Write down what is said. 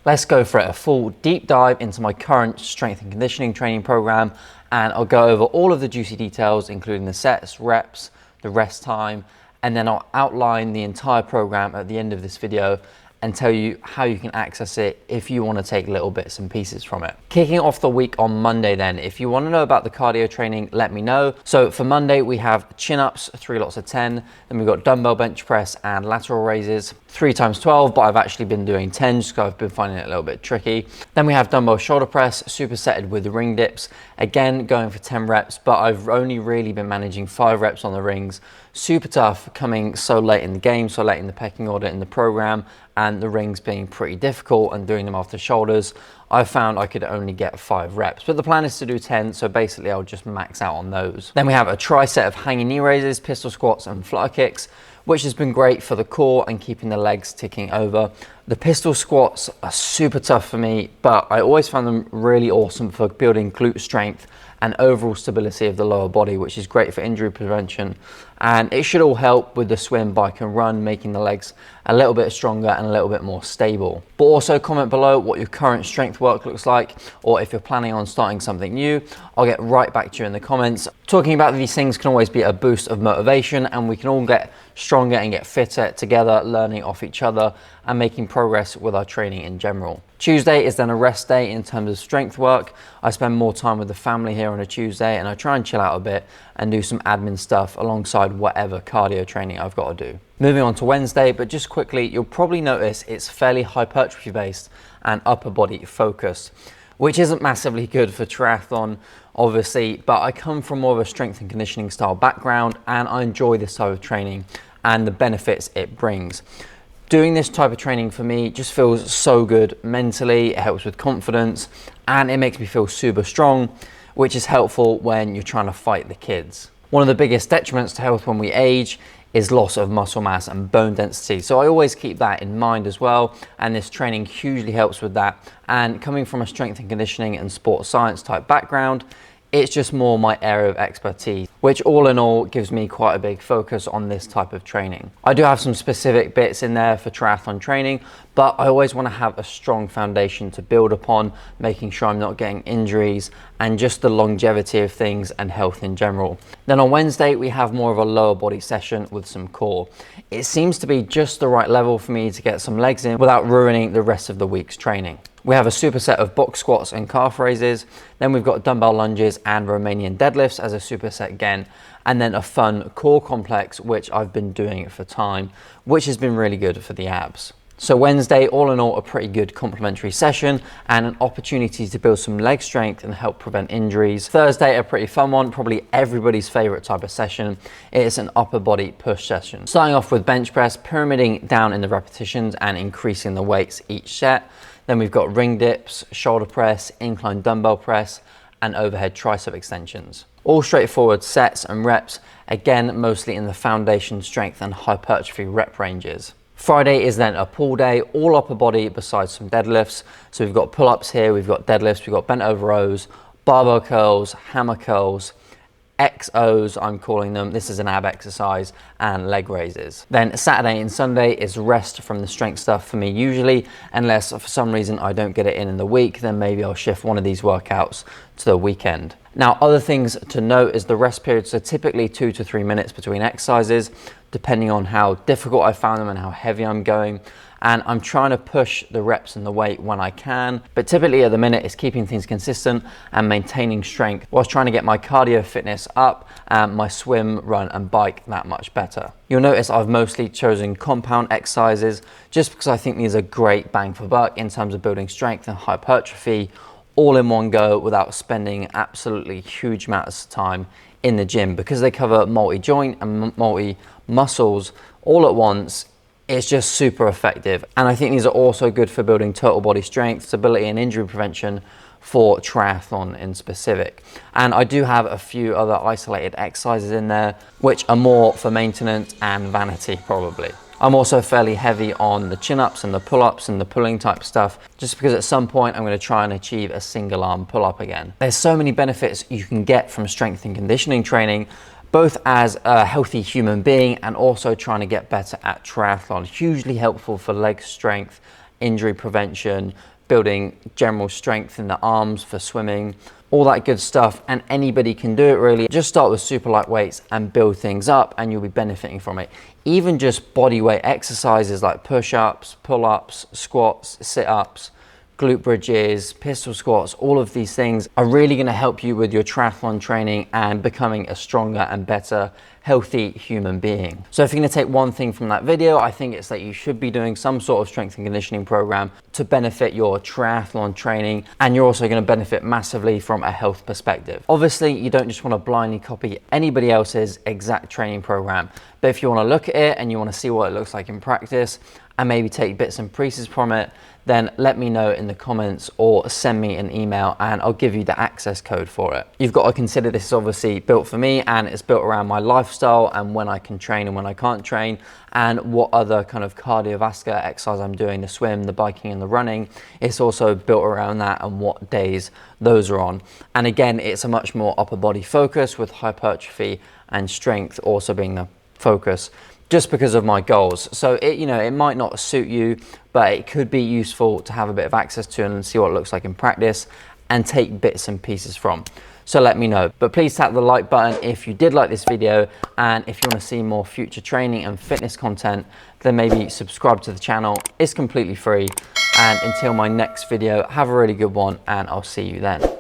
Let's go for it, a full deep dive into my current strength and conditioning training program, and I'll go over all of the juicy details, including the sets, reps, the rest time, and then I'll outline the entire program at the end of this video and tell you how you can access it if you want to take little bits and pieces from it. Kicking off the week on Monday then, if you want to know about the cardio training, let me know. So for Monday, we have chin-ups, 3 lots of 10, then we've got dumbbell bench press and lateral raises, 3 times 12, but I've actually been doing 10 just because I've been finding it a little bit tricky. Then we have dumbbell shoulder press, supersetted with the ring dips, again going for 10 reps, but I've only really been managing 5 reps on the rings. Super tough coming so late in the game, so late in the pecking order in the program, and the rings being pretty difficult and doing them after shoulders, I found I could only get 5 reps, but the plan is to do 10, so basically I'll just max out on those. Then we have a tri-set of hanging knee raises, pistol squats and flutter kicks, which has been great for the core and keeping the legs ticking over. The pistol squats are super tough for me, but I always found them really awesome for building glute strength and overall stability of the lower body, which is great for injury prevention. And it should all help with the swim, bike and run, making the legs a little bit stronger and a little bit more stable. But also comment below what your current strength work looks like, or if you're planning on starting something new, I'll get right back to you in the comments. Talking about these things can always be a boost of motivation, and we can all get stronger and get fitter together, learning off each other and making progress with our training in general. Tuesday is then a rest day in terms of strength work. I spend more time with the family here on a Tuesday, and I try and chill out a bit and do some admin stuff alongside whatever cardio training I've got to do. Moving on to Wednesday, but just quickly, you'll probably notice it's fairly hypertrophy based and upper body focused, which isn't massively good for triathlon, obviously, but I come from more of a strength and conditioning style background, and I enjoy this type of training and the benefits it brings. Doing this type of training for me just feels so good mentally, it helps with confidence, and it makes me feel super strong, which is helpful when you're trying to fight the kids. One of the biggest detriments to health when we age is loss of muscle mass and bone density. So I always keep that in mind as well, and this training hugely helps with that. And coming from a strength and conditioning and sports science type background, it's just more my area of expertise, which all in all gives me quite a big focus on this type of training. I do have some specific bits in there for triathlon training, but I always want to have a strong foundation to build upon, making sure I'm not getting injuries and just the longevity of things and health in general. Then on Wednesday, we have more of a lower body session with some core. It seems to be just the right level for me to get some legs in without ruining the rest of the week's training. We have a superset of box squats and calf raises. Then we've got dumbbell lunges and Romanian deadlifts as a superset again. And then a fun core complex, which I've been doing for time, which has been really good for the abs. So Wednesday, all in all, a pretty good complementary session and an opportunity to build some leg strength and help prevent injuries. Thursday, a pretty fun one, probably everybody's favorite type of session. It's an upper body push session. Starting off with bench press, pyramiding down in the repetitions and increasing the weights each set. Then we've got ring dips, shoulder press, incline dumbbell press, and overhead tricep extensions. All straightforward sets and reps, again, mostly in the foundation strength and hypertrophy rep ranges. Friday is then a pull day, all upper body besides some deadlifts. So we've got pull-ups here, we've got deadlifts, we've got bent over rows, barbell curls, hammer curls, XOs, I'm calling them. This is an ab exercise, and leg raises. Then Saturday and Sunday is rest from the strength stuff for me usually, unless for some reason I don't get it in the week, then maybe I'll shift one of these workouts to the weekend. Now, other things to note is the rest periods are typically 2 to 3 minutes between exercises, depending on how difficult I found them and how heavy I'm going. And I'm trying to push the reps and the weight when I can, but typically at the minute it's keeping things consistent and maintaining strength whilst trying to get my cardio fitness up and my swim, run and bike that much better. You'll notice I've mostly chosen compound exercises just because I think these are great bang for buck in terms of building strength and hypertrophy all in one go without spending absolutely huge amounts of time in the gym, because they cover multi-joint and multi-muscles all at once. It's just super effective. And I think these are also good for building total body strength, stability and injury prevention for triathlon in specific. And I do have a few other isolated exercises in there, which are more for maintenance and vanity probably. I'm also fairly heavy on the chin-ups and the pull-ups and the pulling type stuff, just because at some point I'm going to try and achieve a single arm pull-up again. There's so many benefits you can get from strength and conditioning training, both as a healthy human being and also trying to get better at triathlon. Hugely helpful for leg strength, injury prevention, building general strength in the arms for swimming, all that good stuff, and anybody can do it really. Just start with super light weights and build things up and you'll be benefiting from it. Even just body weight exercises like push-ups, pull-ups, squats, sit-ups, glute bridges, pistol squats, all of these things are really going to help you with your triathlon training and becoming a stronger and better healthy human being. So if you're going to take one thing from that video, I think it's that you should be doing some sort of strength and conditioning program to benefit your triathlon training, and you're also going to benefit massively from a health perspective. Obviously, you don't just want to blindly copy anybody else's exact training program, but if you want to look at it and you want to see what it looks like in practice and maybe take bits and pieces from it, then let me know in the comments or send me an email and I'll give you the access code for it. You've got to consider this is obviously built for me and it's built around my lifestyle and when I can train and when I can't train and what other kind of cardiovascular exercise I'm doing, the swim, the biking and the running. It's also built around that and what days those are on. And again, it's a much more upper body focus with hypertrophy and strength also being the focus, just because of my goals. So it might not suit you, but it could be useful to have a bit of access to and see what it looks like in practice and take bits and pieces from. So let me know. But please tap the like button if you did like this video, and if you want to see more future training and fitness content, then maybe subscribe to the channel. It's completely free. And until my next video, have a really good one and I'll see you then.